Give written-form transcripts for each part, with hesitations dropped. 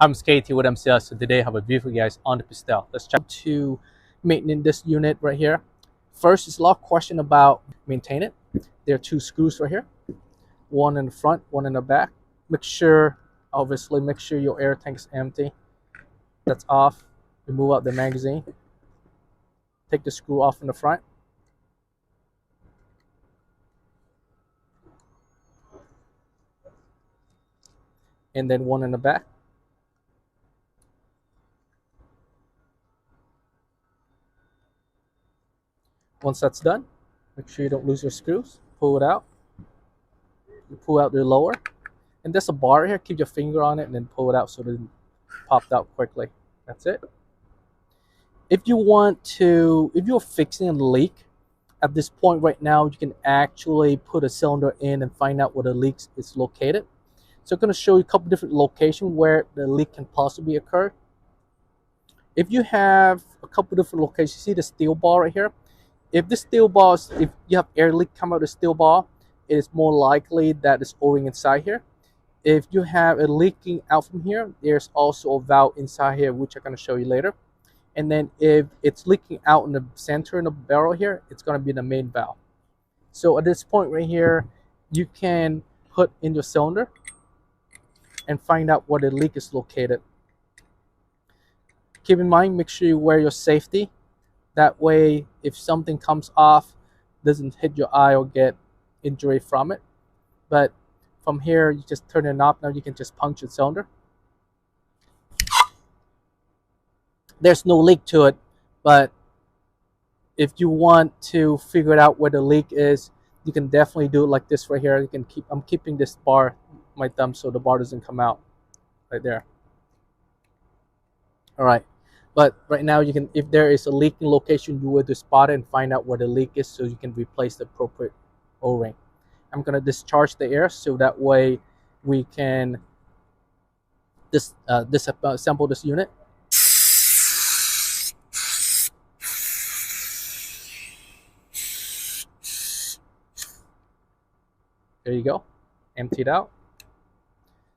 I'm Skaty with MCS. So today I have a review for you guys on the Pistelle. Let's jump to maintaining this unit right here. First, it's a lot of question about maintain it. There are two screws right here, one in the front, one in the back. Obviously make sure your air tank is empty. That's off. Remove out the magazine. Take the screw off in the front. And then one in the back. Once that's done, make sure you don't lose your screws. Pull it out. You pull out the lower. And there's a bar here. Keep your finger on it and then pull it out so it doesn't pop out quickly. That's it. If you're fixing a leak, at this point right now, you can actually put a cylinder in and find out where the leak is located. So I'm going to show you a couple different locations where the leak can possibly occur. If you have a couple different locations, see the steel ball right here? If you have air leak come out of the steel ball, it is more likely that it's O-ring inside here. If you have it leaking out from here, there's also a valve inside here, which I'm going to show you later. And then if it's leaking out in the center in the barrel here, it's going to be the main valve. So at this point right here, you can put in your cylinder and find out where the leak is located. Keep in mind, make sure you wear your safety. That way, if something comes off, doesn't hit your eye or get injury from it. But from here, you just turn the knob. Now you can just punch the cylinder. There's no leak to it, but if you want to figure out where the leak is, you can definitely do it like this right here. I'm keeping this bar, my thumb, so the bar doesn't come out right there. All right, but right now if there is a leaking location, you will spot it and find out where the leak is so you can replace the appropriate O-ring. I'm gonna discharge the air so that way we can disassemble this unit. There you go, emptied out.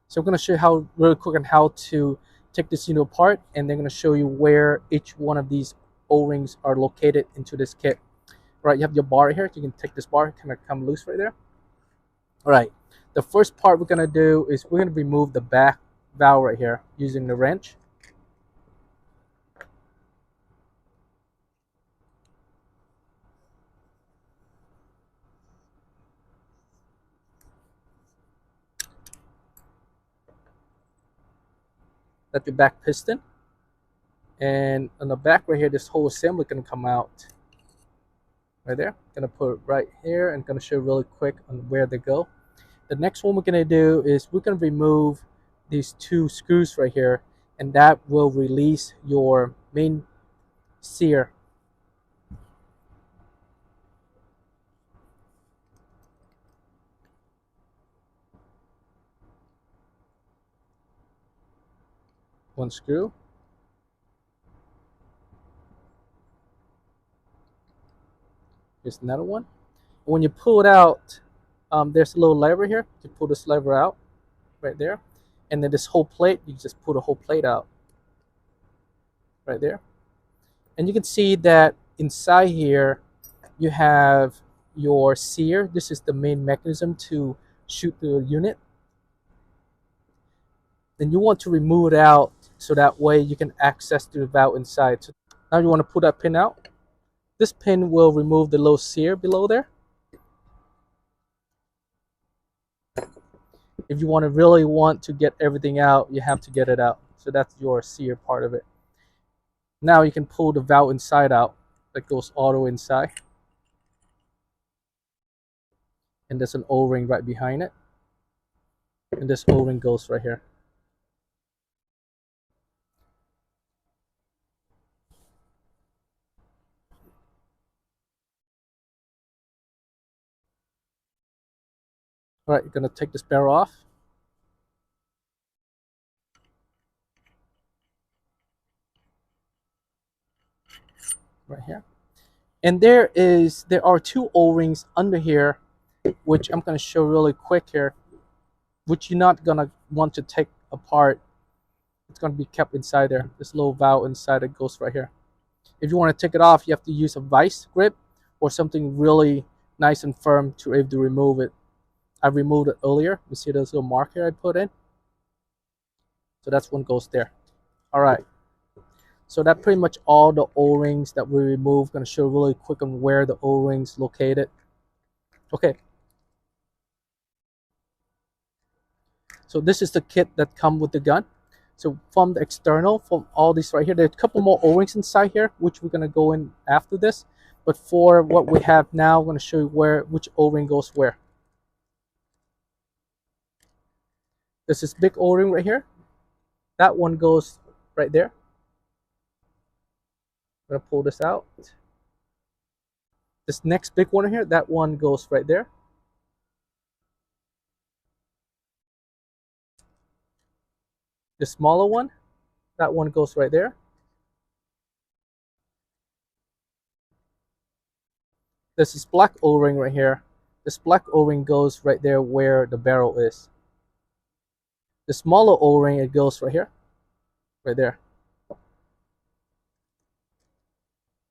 So I'm going to show you really quick on how to take this unit apart, and then I'm going to show you where each one of these O-rings are located into this kit. All right, you have your bar here. You can take this bar, kind of come loose right there. All right, the first part we're going to do is we're going to remove the back valve right here using the wrench. That's your back piston, and on the back right here, this whole assembly can come out right there. Gonna put it right here and gonna show you really quick on where they go. The next one we're gonna do is we're gonna remove these two screws right here, and that will release your main sear. One screw. Here's another one. When you pull it out, there's a little lever here. You pull this lever out right there. And then this whole plate, you just pull the whole plate out right there. And you can see that inside here, you have your sear. This is the main mechanism to shoot the unit. Then you want to remove it out so that way you can access the valve inside. So now you want to pull that pin out. This pin will remove the little sear below there. If you really want to get everything out, you have to get it out. So that's your sear part of it. Now you can pull the valve inside out. That goes all the way inside. And there's an O-ring right behind it. And this O-ring goes right here. All right, you're gonna take this barrel off. Right here. And there are two O-rings under here, which I'm gonna show really quick here, which you're not gonna want to take apart. It's going to be kept inside there. This little valve inside that goes right here. If you want to take it off, you have to use a vice grip or something really nice and firm to be able to remove it. I removed it earlier. You see this little mark here I put in? So that's one goes there. All right. So that's pretty much all the O-rings that we removed. Going to show really quick on where the O-rings located. Okay. So this is the kit that comes with the gun. So from the external, from all these right here, there's a couple more O-rings inside here, which we're going to go in after this. But for what we have now, I'm going to show you which O-ring goes where. There's this big O-ring right here. That one goes right there. I'm going to pull this out. This next big one here, that one goes right there. The smaller one, that one goes right there. There's this black O-ring right here. This black O-ring goes right there where the barrel is. The smaller O-ring, it goes right here, right there.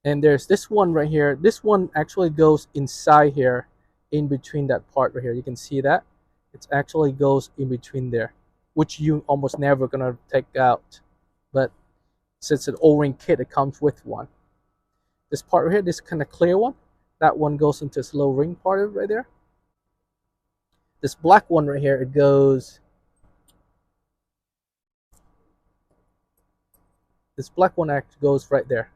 And there's this one right here. This one actually goes inside here, in between that part right here. You can see that. It actually goes in between there, which you almost never gonna take out. But since it's an O-ring kit, it comes with one. This part right here, this kind of clear one, that one goes into this little ring part of it right there. This black one right here, it goes. This black one actually goes right there.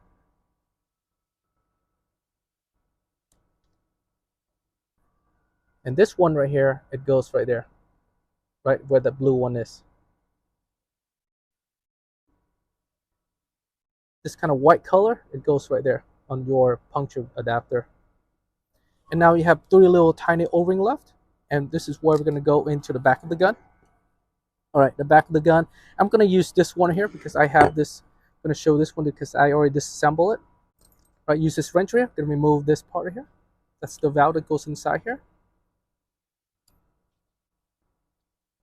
And this one right here, it goes right there, right where the blue one is. This kind of white color, it goes right there on your puncture adapter. And now you have 3 little tiny O-ring left, and this is where we're going to go into the back of the gun. All right, the back of the gun. I'm going to use this one here because I have this. I'm going to show this one because I already disassembled it. All right, use this wrench here. I'm going to remove this part right here. That's the valve that goes inside here.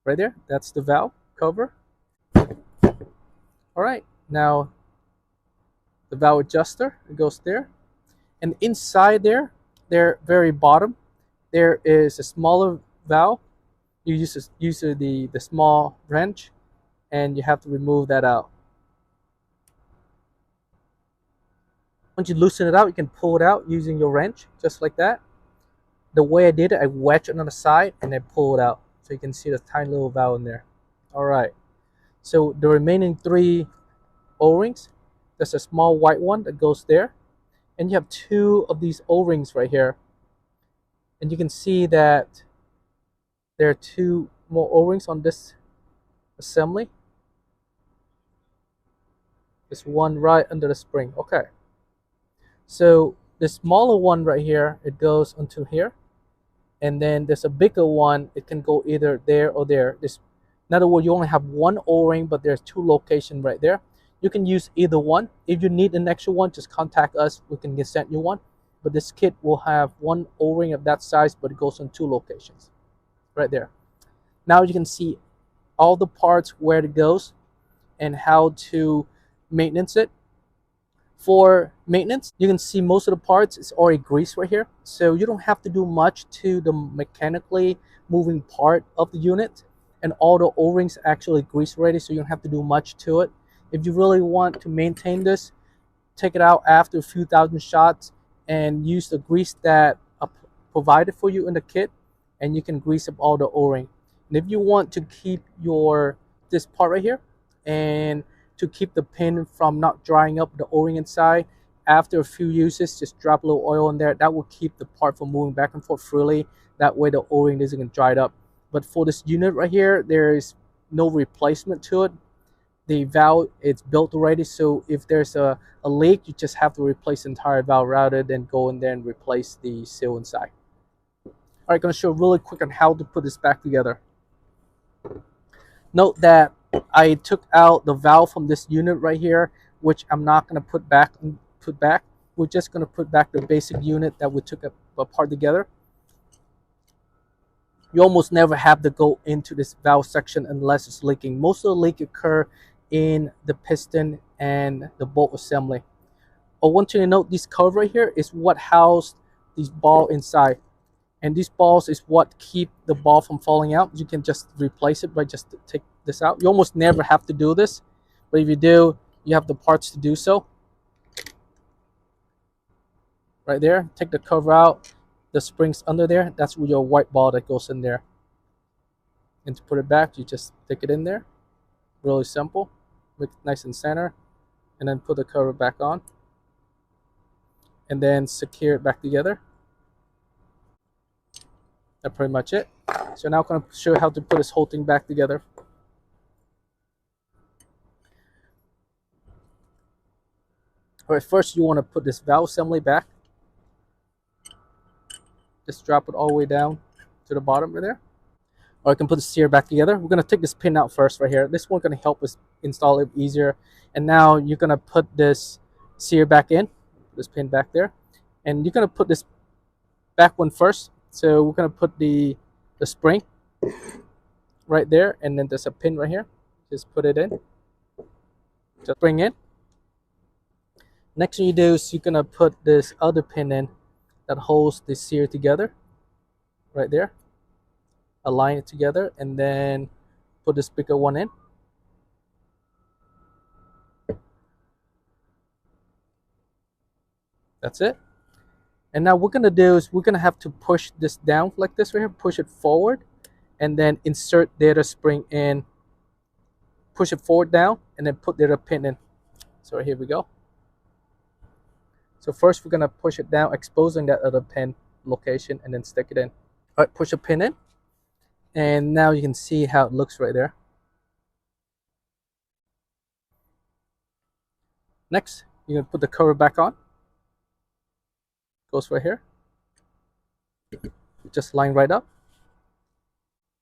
Right there, that's the valve cover. All right, now the valve adjuster, it goes there. And inside there, very bottom, there is a smaller valve. You use the small wrench, and you have to remove that out. Once you loosen it out, you can pull it out using your wrench, just like that. The way I did it, I wedged it on the side and then pull it out. So you can see the tiny little valve in there. All right. So the remaining 3 O-rings, there's a small white one that goes there. And you have 2 of these O-rings right here. And you can see that there are 2 more O-rings on this assembly. There's one right under the spring. Okay. So the smaller one right here, it goes onto here. And then there's a bigger one. It can go either there or there. In other words, you only have 1 O-ring, but there's 2 locations right there. You can use either one. If you need an extra one, just contact us. We can send you one. But this kit will have 1 O-ring of that size, but it goes on 2 locations. Right there. Now you can see all the parts, where it goes, and how to maintenance it. For maintenance, you can see most of the parts is already greased right here. So you don't have to do much to the mechanically moving part of the unit. And all the O-rings actually grease ready, so you don't have to do much to it. If you really want to maintain this, take it out after a few thousand shots and use the grease that provided for you in the kit, and you can grease up all the O-ring. And if you want to keep this part right here, and to keep the pin from not drying up the O-ring inside, after a few uses, just drop a little oil in there. That will keep the part from moving back and forth freely. That way the O-ring isn't going to dry up. But for this unit right here, there is no replacement to it. The valve, it's built already, so if there's a leak, you just have to replace the entire valve rather than go in there and replace the seal inside. All right, going to show really quick on how to put this back together. Note that I took out the valve from this unit right here, which I'm not going to put back. We're just going to put back the basic unit that we took apart together. You almost never have to go into this valve section unless it's leaking. Most of the leak occur in the piston and the bolt assembly. I want you to note this cover right here is what housed these ball inside. And these balls is what keep the ball from falling out. You can just replace it by just take this out. You almost never have to do this, but if you do, you have the parts to do so. Right there, take the cover out, the springs under there, that's your white ball that goes in there. And to put it back, you just stick it in there. Really simple. Make it nice and center, and then put the cover back on, and then secure it back together. That's pretty much it. So now I'm going to show you how to put this whole thing back together. Alright, first you want to put this valve assembly back. Just drop it all the way down to the bottom right there. Or I can put the sear back together. We're going to take this pin out first right here. This one's going to help us install it easier. And now you're going to put this sear back in. This pin back there. And you're going to put this back one first. So we're going to put the spring right there. And then there's a pin right here. Just put it in. Just bring in. Next thing you do is you're going to put this other pin in that holds the sear together. Right there. Align it together and then put this bigger one in. That's it. And now what we're gonna do is we're gonna have to push this down like this right here, push it forward, and then insert the other spring in, push it forward down, and then put the other pin in. So here we go. So first we're gonna push it down, exposing that other pin location, and then stick it in. All right, push a pin in. And now you can see how it looks right there. Next, you're going to put the cover back on. Goes right here. Just line right up.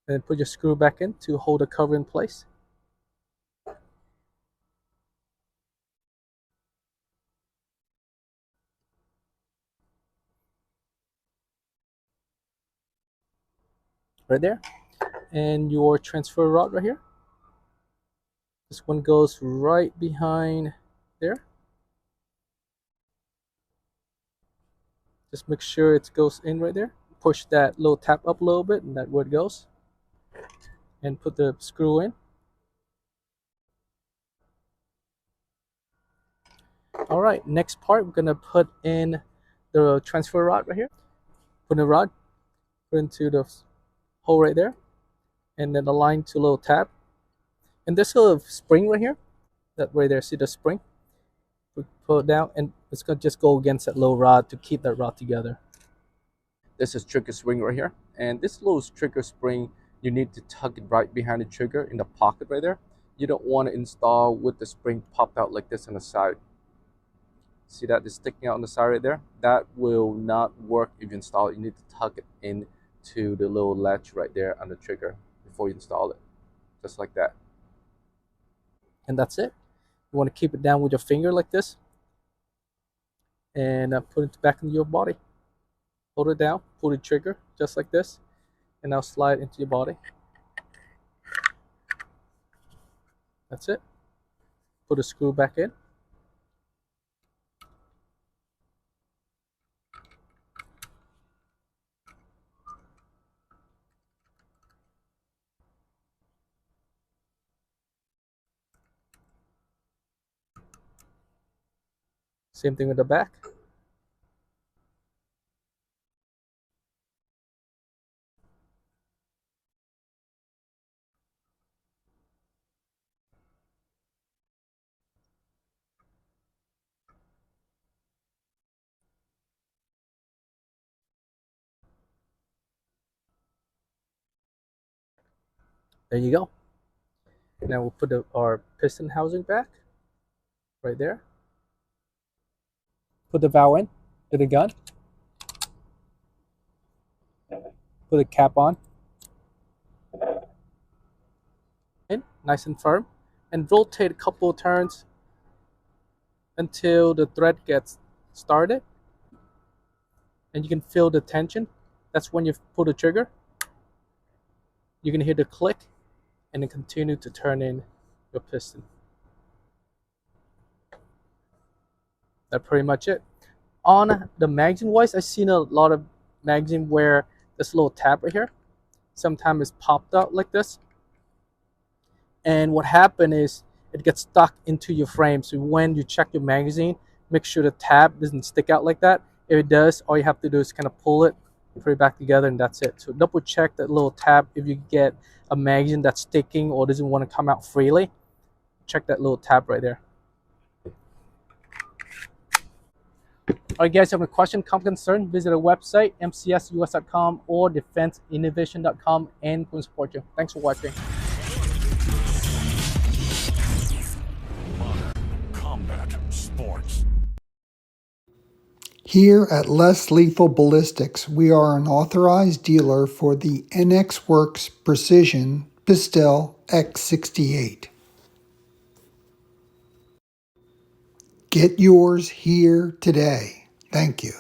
And then put your screw back in to hold the cover in place. Right there. And your transfer rod right here. This one goes right behind there. Just make sure it goes in right there. Push that little tab up a little bit, and that's where it goes. And put the screw in. All right, next part, we're gonna put in the transfer rod right here. Put in the rod, put into the hole right there, and then align to a little tab. And this little spring right here, that right there, see the spring? We pull it down, and it's gonna just go against that little rod to keep that rod together. This is trigger spring right here, and this little trigger spring, you need to tuck it right behind the trigger in the pocket right there. You don't want to install with the spring popped out like this on the side. See that it's sticking out on the side right there? That will not work if you install it. You need to tuck it in to the little latch right there on the trigger before you install it, just like that. And that's it. You want to keep it down with your finger like this, and put it back into your body. Hold it down, pull the trigger just like this, and now slide into your body. That's it. Put a screw back in. Same thing with the back. There you go. Now we'll put our piston housing back right there. Put the valve in to the gun. Put the cap on. In, nice and firm. And rotate a couple of turns until the thread gets started. And you can feel the tension. That's when you pull the trigger. You can hear the click, and then continue to turn in your piston. That's pretty much it. On the magazine wise, I've seen a lot of magazine where this little tab right here sometimes it's popped out like this, and what happened is it gets stuck into your frame. So when you check your magazine, make sure the tab doesn't stick out like that. If it does, all you have to do is kind of pull it, put it back together, and that's it. So double check that little tab. If you get a magazine that's sticking or doesn't want to come out freely, check that little tab right there. All right, guys, if you have a question, comment, concern, visit our website, mcsus.com or defenseinnovation.com, and we'll support you. Thanks for watching. Combat sports. Here at Less Lethal Ballistics, we are an authorized dealer for the NxWerks Precision Pistelle X-68. Get yours here today. Thank you.